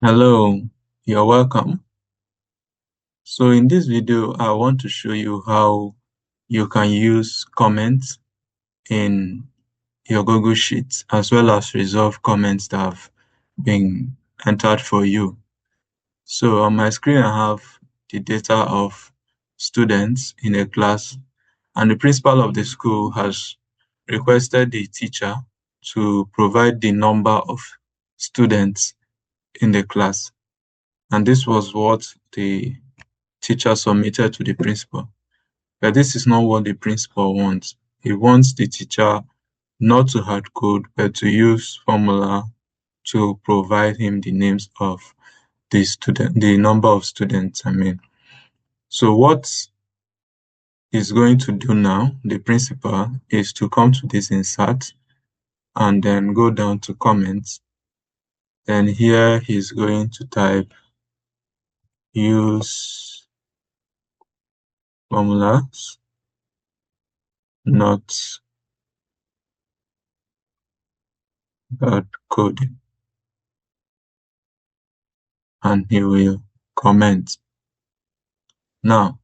Hello, you're welcome. So in this video, I want to show you how you can use comments in your Google Sheets as well as resolve comments that have been entered for you. So on my screen, I have the data of students in a class, and the principal of the school has requested the teacher to provide the number of students in the class. And this was what the teacher submitted to the principal. But this is not what the principal wants. He wants the teacher not to hard code, but to use formula to provide him the names of the number of students, So what he's going to do now, the principal, is to come to this insert and then go down to comments. Then here he's going to type use formulas, not hard coding. And he will comment. Now,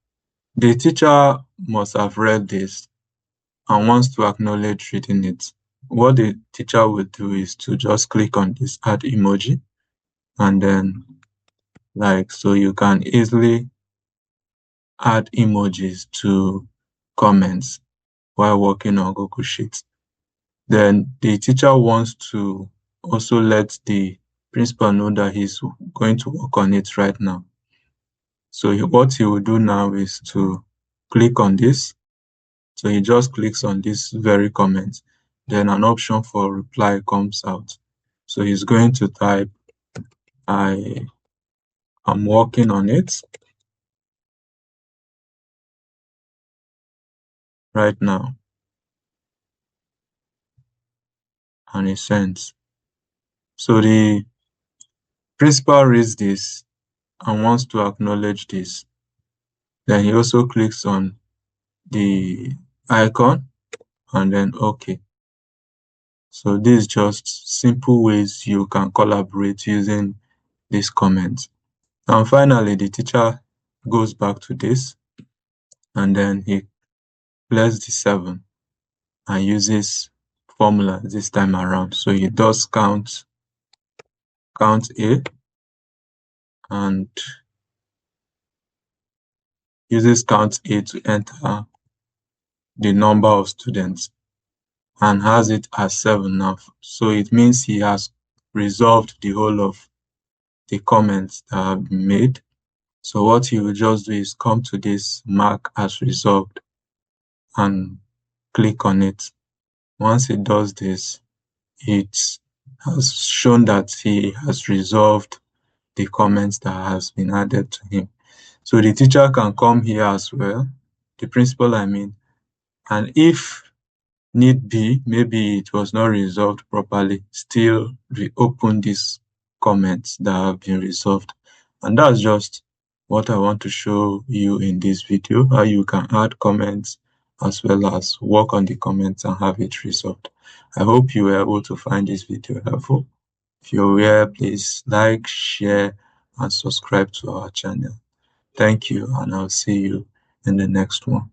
the teacher must have read this and wants to acknowledge reading it. What the teacher will do is to just click on this add emoji, and then so you can easily add emojis to comments while working on Google Sheets. Then the teacher wants to also let the principal know that he's going to work on it right now. So what he will do now is to click on this. So he just clicks on this very comment. Then an option for reply comes out. So he's going to type, I am working on it right now. And he sends. So the principal reads this and wants to acknowledge this. Then he also clicks on the icon and then OK. So these just simple ways you can collaborate using this comment. And finally, the teacher goes back to this and then he clears the 7 and uses formula this time around. So he does count A and uses count A to enter the number of students and has it as 7 now. So it means he has resolved the whole of the comments that have been made. So what he will just do is come to this mark as resolved and click on it. Once it does this, it has shown that he has resolved the comments that has been added to him. So the teacher can come here as well, the principal and if need be, maybe it was not resolved properly, still reopen these comments that have been resolved. And that's just what I want to show you in this video, how you can add comments as well as work on the comments and have it resolved. I hope you were able to find this video helpful. If you were, please like, share, and subscribe to our channel. Thank you, and I'll see you in the next one.